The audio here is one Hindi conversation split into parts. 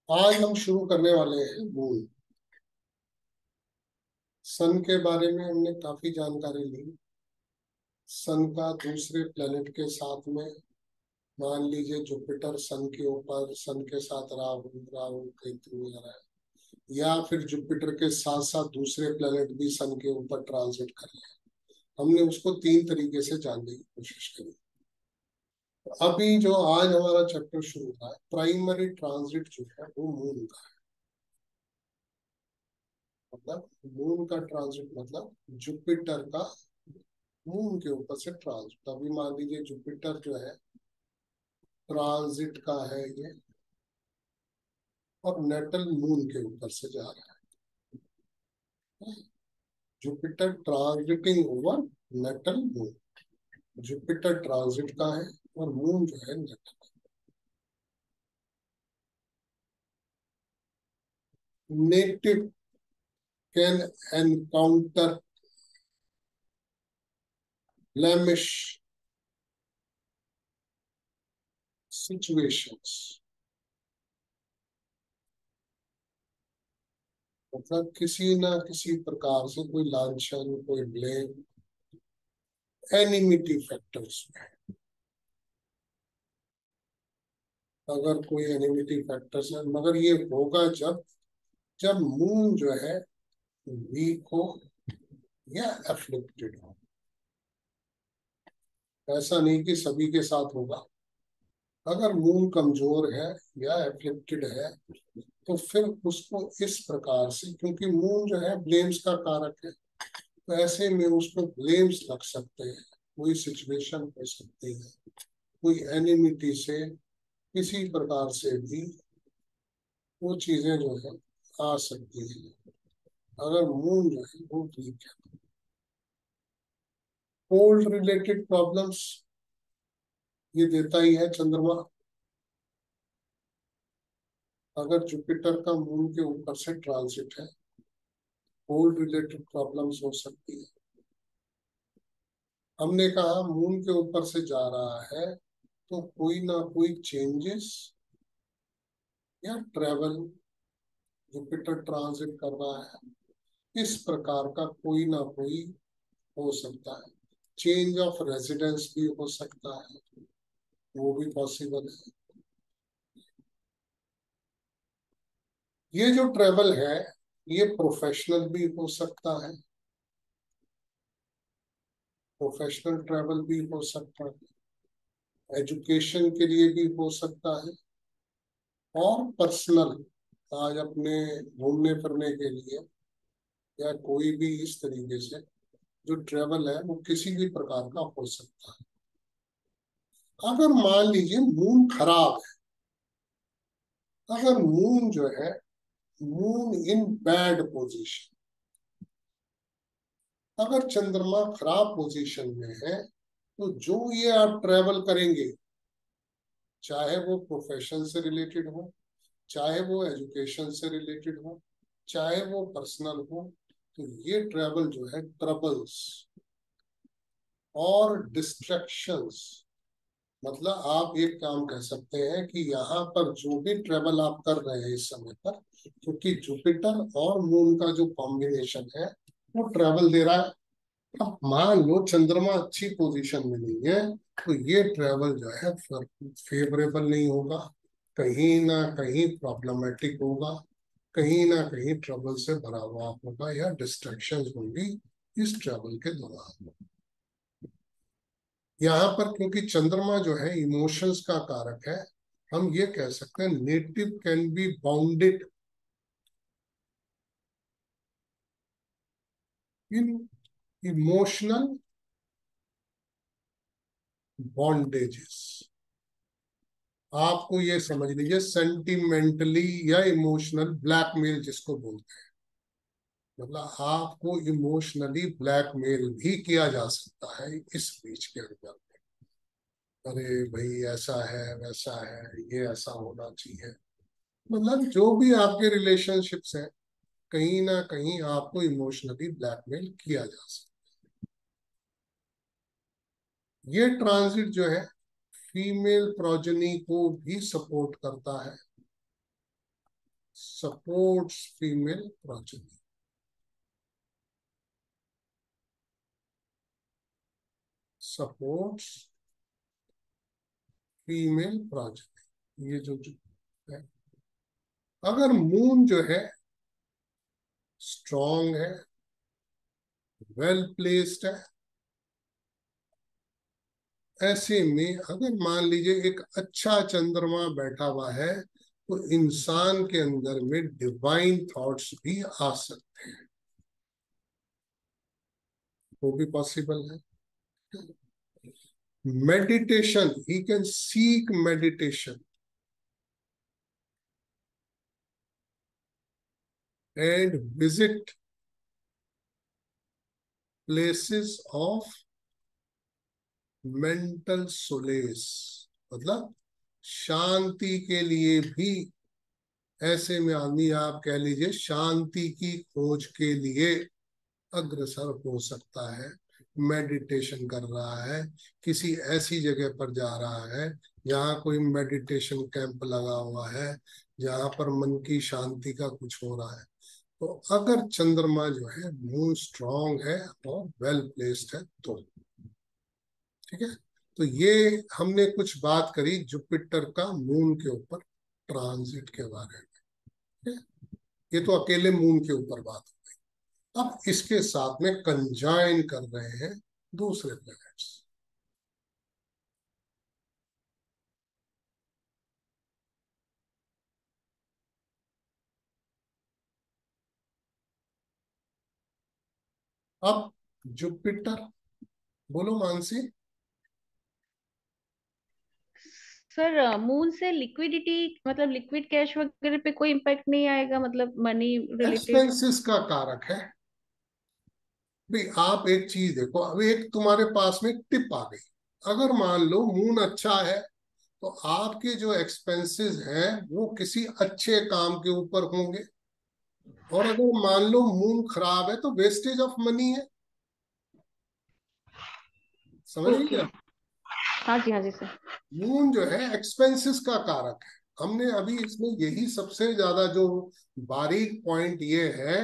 आज हम शुरू करने वाले हैं मून। सन के बारे में हमने काफी जानकारी ली। सन का दूसरे प्लेनेट के साथ में, मान लीजिए जुपिटर सन के ऊपर, सन के साथ राहु, राहु केतु वगैरह, या फिर जुपिटर के साथ साथ दूसरे प्लेनेट भी सन के ऊपर ट्रांजिट कर रहे हैं। हमने उसको तीन तरीके से जानने की कोशिश करी। अभी जो आज हमारा चैप्टर शुरू हुआ है, प्राइमरी ट्रांजिट जो है वो मून का है। मतलब मून का ट्रांजिट मतलब जुपिटर का मून के ऊपर से ट्रांजिट। अभी मान लीजिए जुपिटर जो है ट्रांजिट का है ये, और नेटल मून के ऊपर से जा रहा है। Jupiter transiting over natal moon. Jupiter transit का है और मून जो है natal. Native can encounter blemish situations. मतलब किसी ना किसी प्रकार से कोई लांछन, कोई ब्लेम, एनिमिटी फैक्टर्स में। अगर कोई एनिमिटी फैक्टर्स है, मगर ये होगा जब जब मून जो है वीक हो या एफ्लिक्टेड हो। ऐसा नहीं कि सभी के साथ होगा। अगर मून कमजोर है या एफ्लिक्टेड है तो फिर उसको इस प्रकार से, क्योंकि मून जो है ब्लेम्स का कारक है, तो ऐसे में उसको ब्लेम्स लग सकते हैं, कोई सिचुएशन हो सकती है, कोई एनिमिटी से किसी प्रकार से भी वो चीजें जो है आ सकती है अगर मून जो है वो वीक है। कोल्ड रिलेटेड प्रॉब्लम्स ये देता ही है चंद्रमा। अगर जुपिटर का मून के ऊपर से ट्रांजिट है, कोल्ड रिलेटेड प्रॉब्लम्स हो सकती है। हमने कहा मून के ऊपर से जा रहा है तो कोई ना कोई चेंजेस या ट्रेवल, जुपिटर ट्रांजिट कर रहा है इस प्रकार का कोई ना कोई हो सकता है। चेंज ऑफ रेजिडेंस भी हो सकता है, वो भी पॉसिबल है। ये जो ट्रेवल है ये प्रोफेशनल भी हो सकता है, प्रोफेशनल ट्रेवल भी हो सकता है, एजुकेशन के लिए भी हो सकता है, और पर्सनल, आज अपने घूमने फिरने के लिए, या कोई भी इस तरीके से जो ट्रेवल है वो किसी भी प्रकार का हो सकता है। अगर मान लीजिए मून खराब है, अगर मून जो है मून इन बैड पोजीशन, अगर चंद्रमा खराब पोजीशन में है तो जो ये आप ट्रेवल करेंगे, चाहे वो प्रोफेशन से रिलेटेड हो, चाहे वो एजुकेशन से रिलेटेड हो, चाहे वो पर्सनल हो, तो ये ट्रेवल जो है ट्रबल्स और डिस्ट्रैक्शंस। मतलब आप एक काम कह सकते हैं कि यहाँ पर जो भी ट्रेवल आप कर रहे हैं इस समय पर, क्योंकि जुपिटर और मून का जो कॉम्बिनेशन है वो ट्रेवल दे रहा है। अब मान लो चंद्रमा अच्छी पोजीशन में नहीं है तो ये ट्रेवल जो है फेवरेबल नहीं होगा, कहीं ना कहीं प्रॉब्लमेटिक होगा, कहीं ना कहीं ट्रबल से भरा हुआ होगा, या डिस्ट्रैक्शंस होंगी इस ट्रैवल के दौरान। यहाँ पर क्योंकि चंद्रमा जो है इमोशंस का कारक है, हम ये कह सकते हैं native can be bounded in emotional bondages. आपको ये समझ लीजिए सेंटिमेंटली या इमोशनल ब्लैकमेल जिसको बोलते हैं। मतलब आपको इमोशनली ब्लैकमेल भी किया जा सकता है इस बीच के अंदर। अरे भाई ऐसा है वैसा है, ये ऐसा होना चाहिए। मतलब जो भी आपके रिलेशनशिप्स हैं, कहीं ना कहीं आपको इमोशनली ब्लैकमेल किया जा सकता है। ये ट्रांजिट जो है फीमेल प्रोजनी को भी सपोर्ट करता है। Supports female progeny, supports female progeny, ये जो है। अगर मून जो है स्ट्रॉन्ग है, वेल प्लेस्ड है, ऐसे में अगर मान लीजिए एक अच्छा चंद्रमा बैठा हुआ है तो इंसान के अंदर में डिवाइन थॉट्स भी आ सकते हैं, वो भी पॉसिबल है। Meditation, he can seek meditation and visit places of mental solace, मतलब शांति के लिए भी, ऐसे में आदमी आप कह लीजिए शांति की खोज के लिए अग्रसर हो सकता है, मेडिटेशन कर रहा है, किसी ऐसी जगह पर जा रहा है जहाँ कोई मेडिटेशन कैंप लगा हुआ है, जहाँ पर मन की शांति का कुछ हो रहा है। तो अगर चंद्रमा जो है मून स्ट्रांग है और वेल प्लेस्ड है तो ठीक है। तो ये हमने कुछ बात करी जुपिटर का मून के ऊपर ट्रांजिट के बारे में, ठीक है? ये तो अकेले मून के ऊपर बात हो गई। अब इसके साथ में कंजाइन कर रहे हैं दूसरे प्लैनेट्स। अब जुपिटर, बोलो मानसी। सर मून से लिक्विडिटी, मतलब लिक्विड कैश वगैरह पे कोई इम्पैक्ट नहीं आएगा, मतलब मनी रिलेटेड? एक्सपेंसेस का कारक है भाई। आप एक चीज देखो, अब एक तुम्हारे पास में टिप आ गई। अगर मान लो मून अच्छा है तो आपके जो एक्सपेंसेस हैं वो किसी अच्छे काम के ऊपर होंगे, और अगर मान लो मून खराब है तो वेस्टेज ऑफ मनी है। समझ ओके। गए आप? हाँ जी, हाँ जी सर। मून जो है एक्सपेंसेस का कारक है। हमने अभी इसमें यही सबसे ज्यादा जो बारीक पॉइंट ये है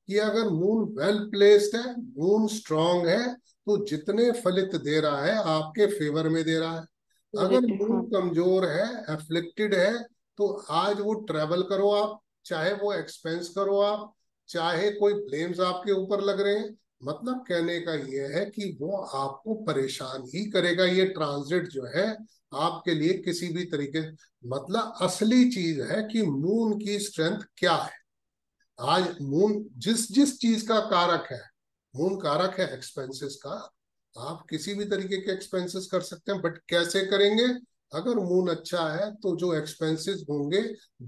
कि अगर मून वेल प्लेस्ड है, मून स्ट्रांग है, तो जितने फलित दे रहा है आपके फेवर में दे रहा है। अगर रिलेटेड, मून हाँ। कमजोर है, एफ्लिक्टेड है, तो आज वो ट्रेवल करो आप, चाहे वो एक्सपेंस करो आप, चाहे कोई ब्लेम्स आपके ऊपर लग रहे हैं, मतलब कहने का ये है कि वो आपको परेशान ही करेगा। ये ट्रांजिट जो है आपके लिए किसी भी तरीके, मतलब असली चीज है कि मून की स्ट्रेंथ क्या है। आज मून जिस जिस चीज का कारक है, मून कारक है एक्सपेंसेस का। आप किसी भी तरीके के एक्सपेंसेस कर सकते हैं, बट कैसे करेंगे? अगर मून अच्छा है तो जो एक्सपेंसेस होंगे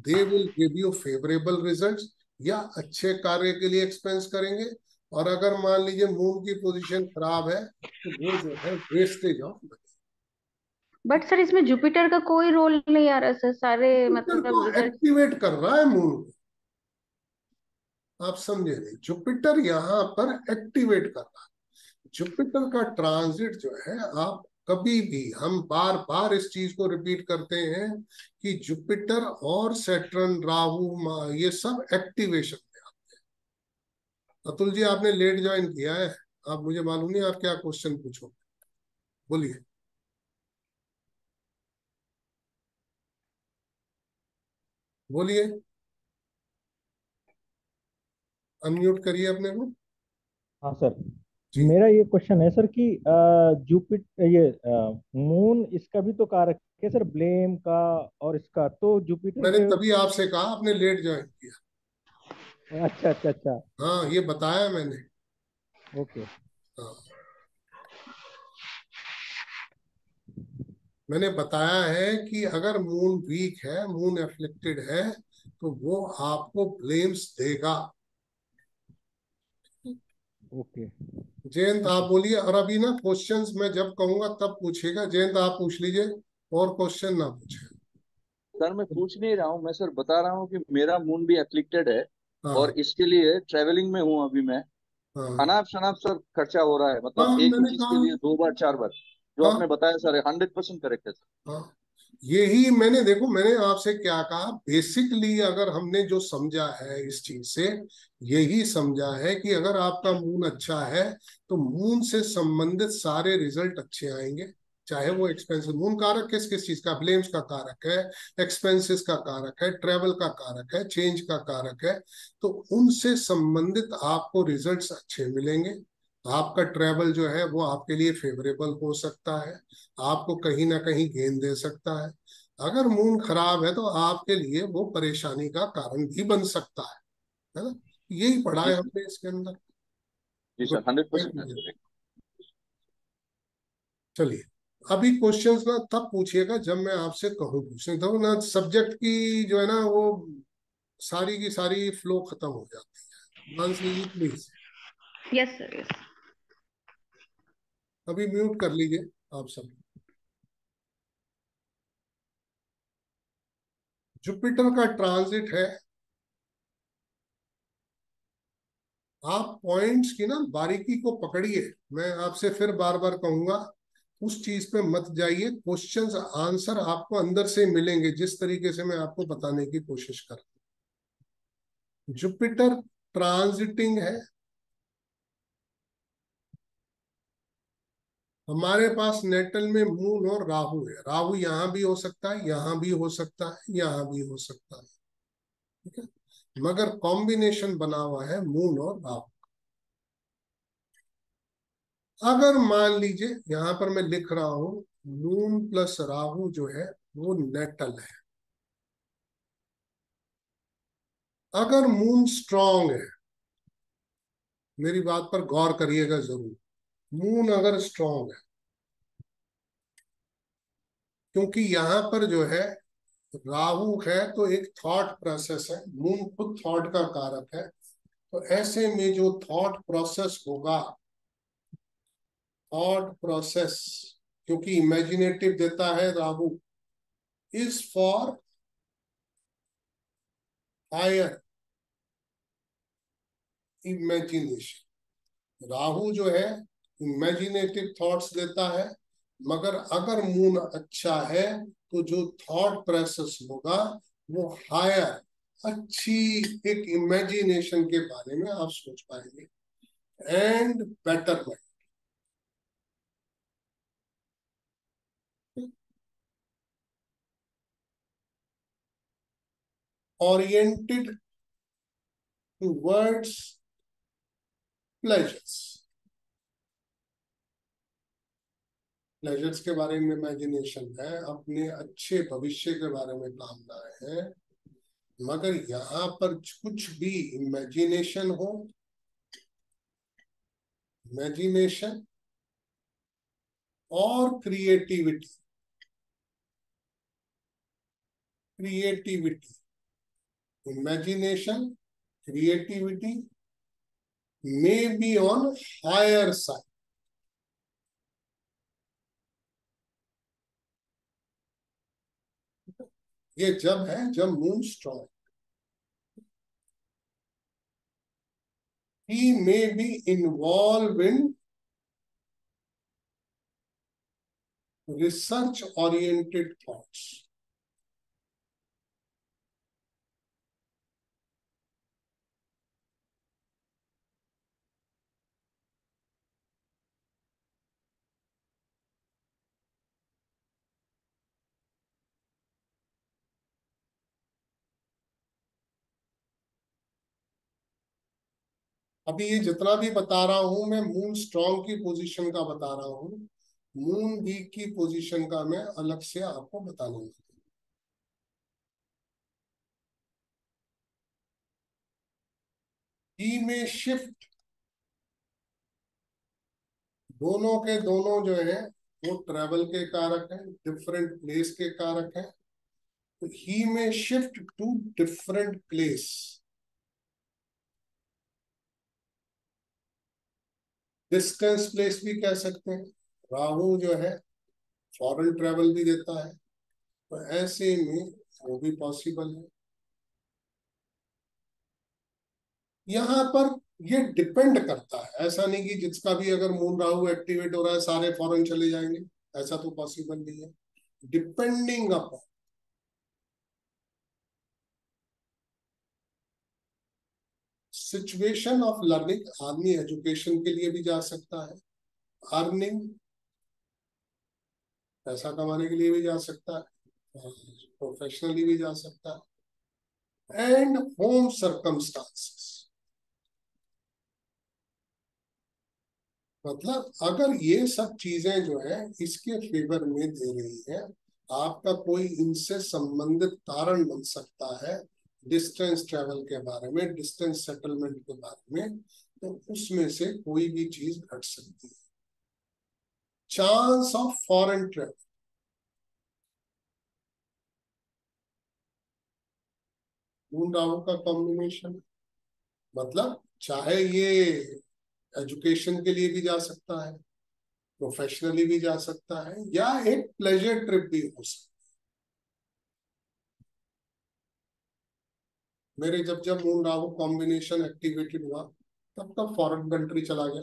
they will give you favourable results, या अच्छे कार्य के लिए एक्सपेंस करेंगे। और अगर मान लीजिए मून की पोजीशन खराब है तो वो जो है wastage of money. But sir इसमें जुपिटर का कोई रोल नहीं आ रहा सर, सारे जुपिटर मतलब तो रिजल्ट। एक्टिवेट कर रहा है मून को, आप समझे नहीं? जुपिटर यहाँ पर एक्टिवेट कर रहा है। जुपिटर का ट्रांजिट जो है, आप कभी भी, हम बार बार इस चीज को रिपीट करते हैं कि जुपिटर और सैटर्न, राहु, ये सब एक्टिवेशन में आते हैं। अतुल जी आपने लेट ज्वाइन किया है, आप, मुझे मालूम नहीं आप क्या क्वेश्चन पूछो, बोलिए। बोलिए, अनम्यूट करिए अपने को। हाँ सर। जी, मेरा ये क्वेश्चन है सर कि जुपिटर, ये मून, इसका भी तो कारक है सर, ब्लेम का और इसका, तो जुपिटर मैंने के। तभी आपसे कहा आपने लेट ज्वाइन किया। अच्छा अच्छा अच्छा। हाँ, ये बताया मैंने। ओके। हाँ, मैंने बताया है कि अगर मून वीक है, मून एफ्लिक्टेड है, तो वो आपको ब्लेम्स देगा। ओके। जयंत ठीक आप है। बोलिए, और अभी ना क्वेश्चंस मैं जब कहूंगा तब पूछिएगा। जयंत आप पूछ लीजिए, और क्वेश्चन ना पूछे। सर मैं पूछ नहीं रहा हूँ, मैं सर बता रहा हूँ कि मेरा मून भी एफ्लिक्टेड है और हाँ इसके लिए ट्रेवलिंग में हूँ अभी मैं। हाँ अनाप शनाप सर खर्चा हो रहा है, मतलब हाँ, एक ही मैंने चीज कहा। के लिए दो बार चार बार। जो हाँ आपने बताया सर 100% करेक्ट है सर। हाँ, यही मैंने, देखो मैंने आपसे क्या कहा, बेसिकली अगर हमने जो समझा है इस चीज से, यही समझा है कि अगर आपका मून अच्छा है तो मून से संबंधित सारे रिजल्ट अच्छे आएंगे। चाहे वो एक्सपेंसिव, मून कारक किस किस चीज का, ब्लेम्स का कारक है, एक्सपेंसेस का कारक है, ट्रेवल का कारक है, चेंज का कारक है। तो उनसे संबंधित आपको रिजल्ट्स अच्छे मिलेंगे। आपका ट्रेवल जो है वो आपके लिए फेवरेबल हो सकता है, आपको कहीं ना कहीं गेन दे सकता है। अगर मून खराब है तो आपके लिए वो परेशानी का कारण भी बन सकता है ना। यही पढ़ा जी है सर। हमने इसके अंदर। जी सर, गुड। 100%। चलिए, अभी क्वेश्चंस ना तब पूछिएगा जब मैं आपसे कहूँ पूछने, तो ना सब्जेक्ट की जो है ना वो सारी की सारी फ्लो खत्म हो जाती है। मानसी जी प्लीज यस सर, यस। अभी म्यूट कर लीजिए आप सब। जुपिटर का ट्रांजिट है। आप पॉइंट्स की ना बारीकी को पकड़िए। मैं आपसे फिर बार बार कहूंगा, उस चीज पे मत जाइए। क्वेश्चंस आंसर आपको अंदर से मिलेंगे जिस तरीके से मैं आपको बताने की कोशिश कर रहा हूं। जुपिटर ट्रांजिटिंग है। हमारे पास नेटल में मून और राहु है। राहु यहां भी हो सकता है, यहां भी हो सकता है, यहां भी हो सकता है। ठीक है, मगर कॉम्बिनेशन बना हुआ है मून और राहु। अगर मान लीजिए यहां पर मैं लिख रहा हूं मून प्लस राहु जो है वो नेटल है। अगर मून स्ट्रांग है, मेरी बात पर गौर करिएगा जरूर, मून अगर स्ट्रांग है, क्योंकि यहां पर जो है राहु है तो एक थॉट प्रोसेस है, मून खुद थॉट का कारक है। तो ऐसे में जो थॉट प्रोसेस होगा, थॉट प्रोसेस, क्योंकि इमेजिनेटिव देता है Rahu, is for higher imagination. Rahu जो है इमेजिनेटिव थॉट्स देता है, मगर अगर मून अच्छा है तो जो थॉट प्रोसेस होगा वो हायर, अच्छी एक इमेजिनेशन के बारे में आप सोच पाएंगे and betterment. Oriented towards pleasures. Pleasures के बारे में इमेजिनेशन है, अपने अच्छे भविष्य के बारे में कामनाएं हैं। मगर यहाँ पर कुछ भी इमेजिनेशन हो, इमेजिनेशन और creativity, creativity, imagination, creativity may be on higher side. ये जब है जब moon strong. He may be involve in research oriented thoughts. अभी ये जितना भी बता रहा हूं मैं मून स्ट्रॉन्ग की पोजीशन का बता रहा हूं, मून वीक की पोजीशन का मैं अलग से आपको बताने वाला हूं। ही में शिफ्ट, दोनों के दोनों जो है वो ट्रेवल के कारक हैं, डिफरेंट प्लेस के कारक हैं। तो he may shift to different place, distance place भी कह सकते हैं। राहु जो है फॉरेन ट्रेवल भी देता है, तो ऐसे में वो भी पॉसिबल है। यहाँ पर ये डिपेंड करता है, ऐसा नहीं कि जिसका भी अगर मून राहु एक्टिवेट हो रहा है सारे फॉरेन चले जाएंगे, ऐसा तो पॉसिबल नहीं है। Depending upon situation of learning, आदमी एजुकेशन के लिए भी जा सकता है, अर्निंग पैसा कमाने के लिए भी जा सकता है, प्रोफेशनली भी जा सकता है, एंड होम सर्कमस्टांसेस। मतलब अगर ये सब चीजें जो है इसके फेवर में दे रही है, आपका कोई इनसे संबंधित कारण बन सकता है डिस्टेंस ट्रेवल के बारे में, डिस्टेंस सेटलमेंट के बारे में, तो उसमें से कोई भी चीज घट सकती है। Chance of foreign travel, moon Rahu का कॉम्बिनेशन, मतलब चाहे ये एजुकेशन के लिए भी जा सकता है, प्रोफेशनली भी जा सकता है, या एक प्लेजर ट्रिप भी हो सकता है। मेरे जब जब मून राहु कॉम्बिनेशन एक्टिवेटेड हुआ तब तक फॉरेन कंट्री चला गया।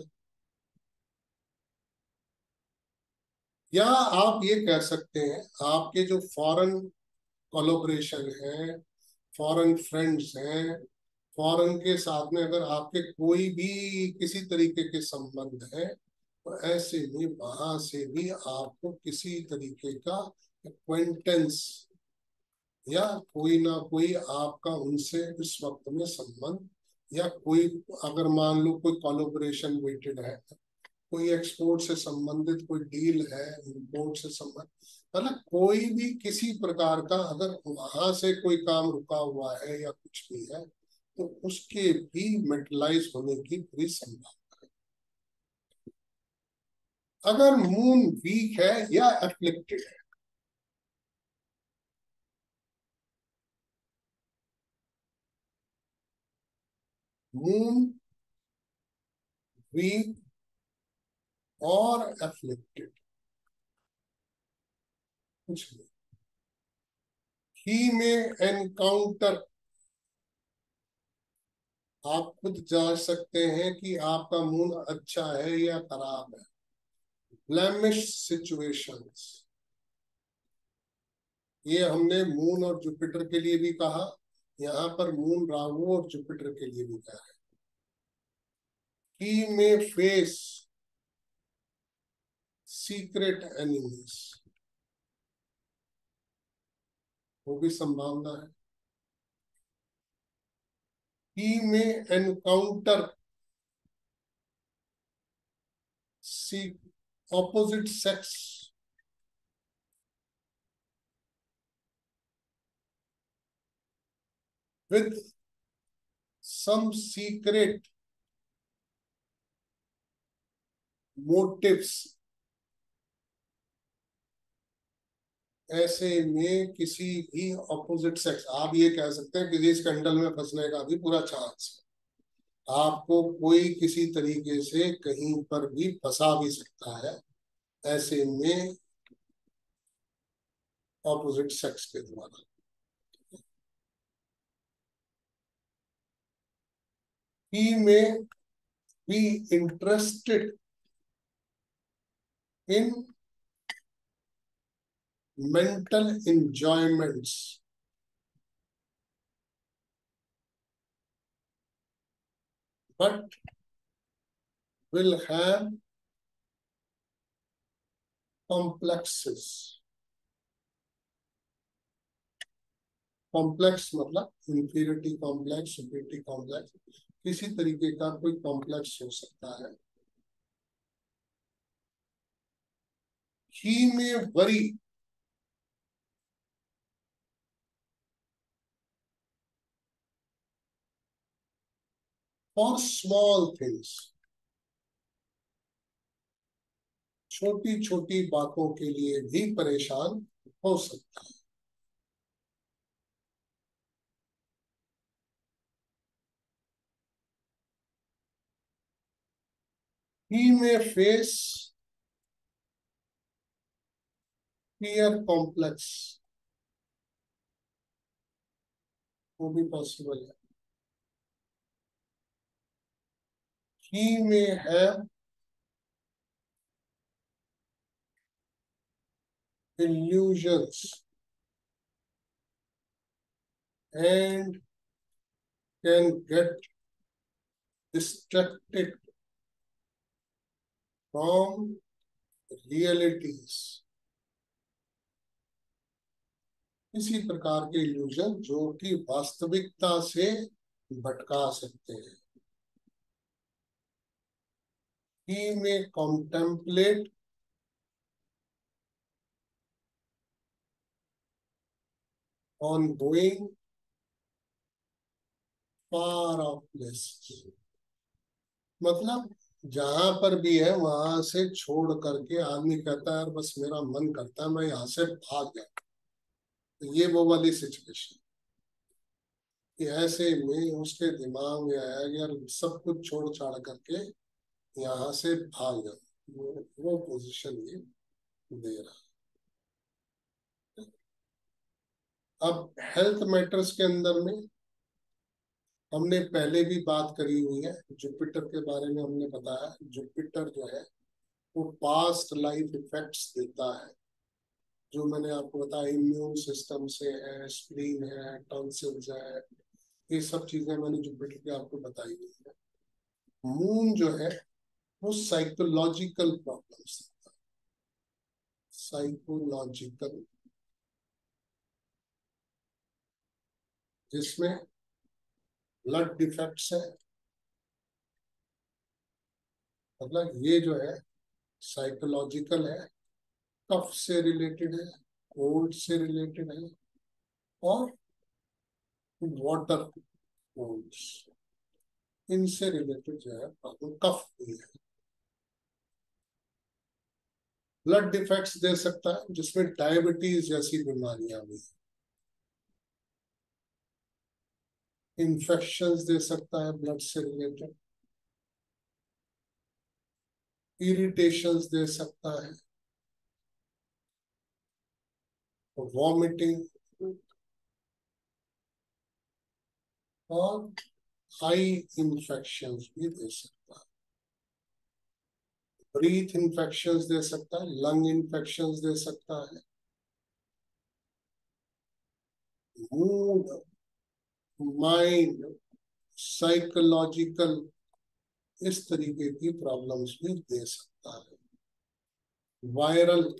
या आप ये कह सकते हैं आपके जो फॉरेन कोलैबोरेशन है, फॉरेन फ्रेंड्स हैं, फॉरेन के साथ में अगर आपके कोई भी किसी तरीके के संबंध है, तो ऐसे में वहां से भी आपको किसी तरीके का एक्वेंटेंस या कोई ना कोई आपका उनसे इस वक्त में संबंध, या कोई अगर मान लो कोई कोलैबोरेशन वेटेड है, कोई एक्सपोर्ट से संबंधित कोई डील है, इंपोर्ट से संबंधित, मतलब कोई भी किसी प्रकार का अगर वहां से कोई काम रुका हुआ है या कुछ भी है, तो उसके भी मेटलाइज होने की पूरी संभावना। अगर मून वीक है या एफ्लिक्टेड है, मून वीक और एफ्लिक्टेड, कुछ नहीं, ही में एनकाउंटर, आप खुद जांच सकते हैं कि आपका मून अच्छा है या खराब है। ब्लेमिश सिचुएशंस, ये हमने मून और जुपिटर के लिए भी कहा, यहाँ पर मून राहु और जुपिटर के लिए भी कहा है। ही में फेस सीक्रेट एनिमीज, वो भी संभावना है। ही में encounter opposite sex, with some secret motives, ऐसे में किसी भी ऑपोजिट सेक्स, आप ये कह सकते हैं किसी स्कैंडल में फंसने का भी पूरा चांस है, आपको कोई किसी तरीके से कहीं पर भी फंसा भी सकता है, ऐसे में ऑपोजिट सेक्स के द्वारा। ही में be interested in mental enjoyments, but will have complexes। Complex मतलब इंफीरियरिटी कॉम्प्लेक्स, सुपीरियरिटी कॉम्प्लेक्स, किसी तरीके का कोई कॉम्प्लेक्स हो सकता है। ही में वरी फॉर स्मॉल थिंग्स, छोटी छोटी बातों के लिए भी परेशान हो सकता है। ही में फेस फियर कॉम्प्लेक्स, वो भी पॉसिबल है। ही में have illusions and can get distracted from realities. इसी प्रकार के इल्यूजन जो कि वास्तविकता से भटका सकते हैं. He may contemplate on going far off places. मतलब जहां पर भी है वहां से छोड़ करके आदमी कहता है यार बस मेरा मन करता है मैं यहाँ से भाग गया. ये वो वाली सिचुएशन कि ऐसे में उसके दिमाग में आया कि यार सब कुछ छोड़ छाड़ करके यहाँ से भाग गया. वो पोजीशन ये दे रहा है. अब हेल्थ मैटर्स के अंदर में हमने पहले भी बात करी हुई है. जुपिटर के बारे में हमने बताया. जुपिटर जो है वो पास्ट लाइफ इफेक्ट्स देता है. जो मैंने आपको बताया इम्यून सिस्टम से है, स्प्लीन है, टॉन्सिल्स है, ये सब चीजें मैंने जुपिटर की आपको बताई हुई है. मून जो है वो साइकोलॉजिकल प्रॉब्लम्स देता है. साइकोलॉजिकल, जिसमें ब्लड डिफेक्ट्स है. मतलब ये जो है साइकोलॉजिकल है, कफ से रिलेटेड है, कोल्ड से रिलेटेड है और वाटर कोल्ड्स, इनसे रिलेटेड जो है प्रॉब्लम कफ भी है. ब्लड डिफेक्ट्स दे सकता है जिसमें डायबिटीज जैसी बीमारियां भी. इन्फेक्शंस दे सकता है ब्लड से रिलेटेड. इरिटेशंस दे सकता है. वॉमिटिंग और हाई इन्फेक्शंस भी दे सकता है. ब्रीथ इन्फेक्शंस दे सकता है. लंग इन्फेक्शंस दे सकता है. मूड, माइंड, साइकोलॉजिकल, इस तरीके की प्रॉब्लम्स भी दे सकता है. वायरल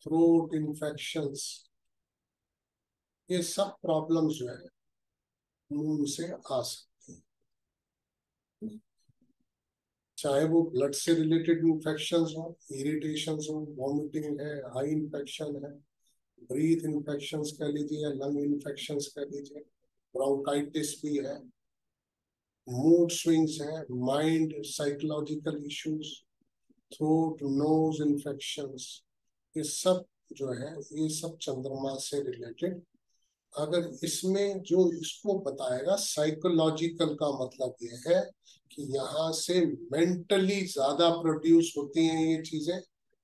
थ्रोट इन्फेक्शंस, ये सब प्रॉब्लम्स जो है मून से आ सकती है. चाहे वो ब्लड से रिलेटेड इन्फेक्शंस हो, इरिटेशंस हो, वॉमिटिंग है, हाई इन्फेक्शन है, ब्रीथ इन्फेक्शंस कह लीजिए या लंग इन्फेक्शंस कह लीजिए, ब्रोंकाइटिस भी है, मूड स्विंग्स है, mind psychological issues, throat nose infections, ये सब जो है ये सब चंद्रमा से रिलेटेड. अगर इसमें जो इसको बताएगा साइकोलॉजिकल का मतलब ये है कि यहाँ से मेंटली ज्यादा प्रोड्यूस होती हैं ये चीजें,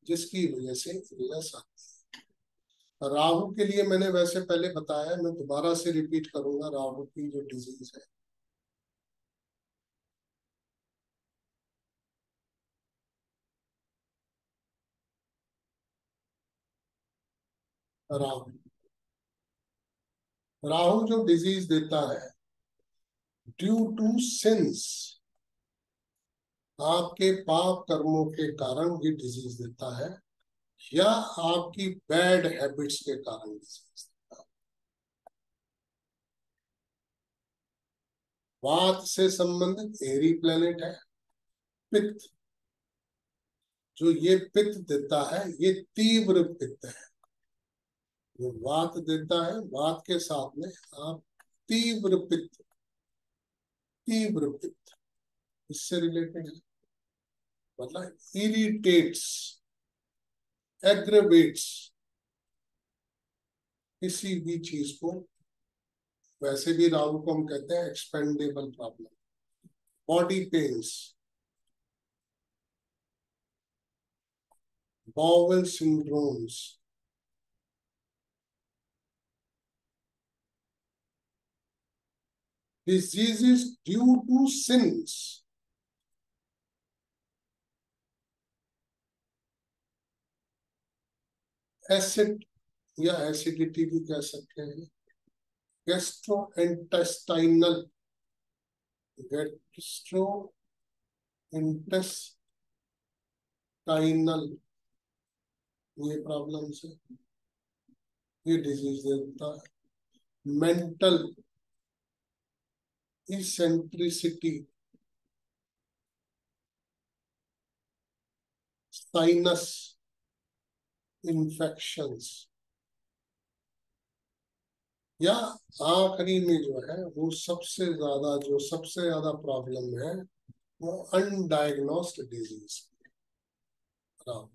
जिसकी वजह से इलनेस आती है. राहु के लिए मैंने वैसे पहले बताया, मैं दोबारा से रिपीट करूंगा. राहु की जो डिजीज है, राहु राहु जो डिजीज देता है ड्यू टू सिंस, आपके पाप कर्मों के कारण ये डिजीज देता है या आपकी बैड हैबिट्स के कारण डिजीज देता है. वात से संबंधित एरी प्लेनेट है. पित्त, जो ये पित्त देता है ये तीव्र पित्त है. जो वात देता है, वात के साथ में आप तीव्र पित्त, तीव्र पित्त इससे रिलेटेड है. मतलब इरिटेट्स, एग्रेवेट्स किसी भी चीज को. वैसे भी राहु को हम कहते हैं expendable problem. Body pains, bowel syndromes, diseases due to sins. Acid या एसिडिटी भी कह सकते हैं, गैस्ट्रोइंटेस्टाइनल ये प्रॉब्लम है, ये डिजीज देता है। मेंटल इसेंट्रिसिटी, साइनस इन्फेक्शंस, या आखिरी में जो है वो सबसे ज्यादा प्रॉब्लम है वो अनडायग्नोस्ड डिजीज के साथ।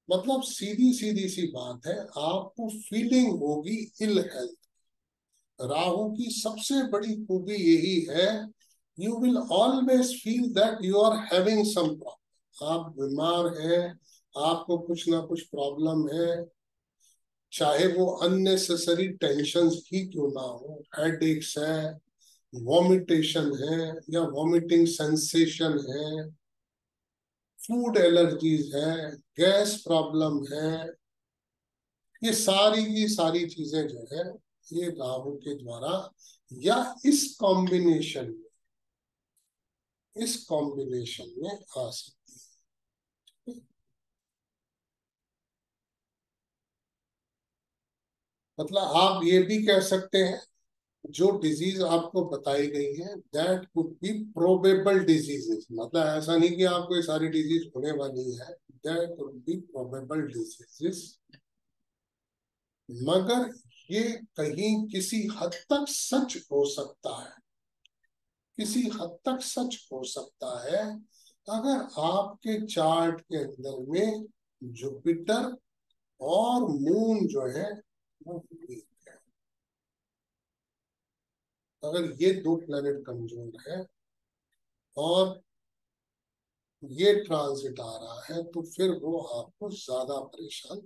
मतलब सीधी सीधी सी बात है, आपको फीलिंग होगी इल हेल्थ। राहु की सबसे बड़ी खूबी यही है, you will always feel that you are having some problem. आप बीमार हैं, आपको कुछ ना कुछ प्रॉब्लम है, चाहे वो अननेसेसरी टेंशन ही क्यों ना हो, हेडेक्स है, वॉमिटेशन है या वॉमिटिंग सेंसेशन है, फूड एलर्जीज है, गैस प्रॉब्लम है, ये सारी की सारी चीजें जो है ये राहु के द्वारा या इस कॉम्बिनेशन में आ सकती है। मतलब आप ये भी कह सकते हैं, जो डिजीज आपको बताई गई है that could be probable diseases. मतलब ऐसा नहीं कि आपको ये सारी डिजीज होने वाली है, that could be probable diseases. मगर ये कहीं किसी हद तक सच हो सकता है, किसी हद तक सच हो सकता है अगर आपके चार्ट के अंदर में जुपिटर और मून जो है वो वीक है। अगर ये दो प्लेनेट कमजोर है और ये ट्रांजिट आ रहा है तो फिर वो आपको ज्यादा परेशान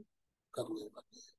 करने वाले हैं।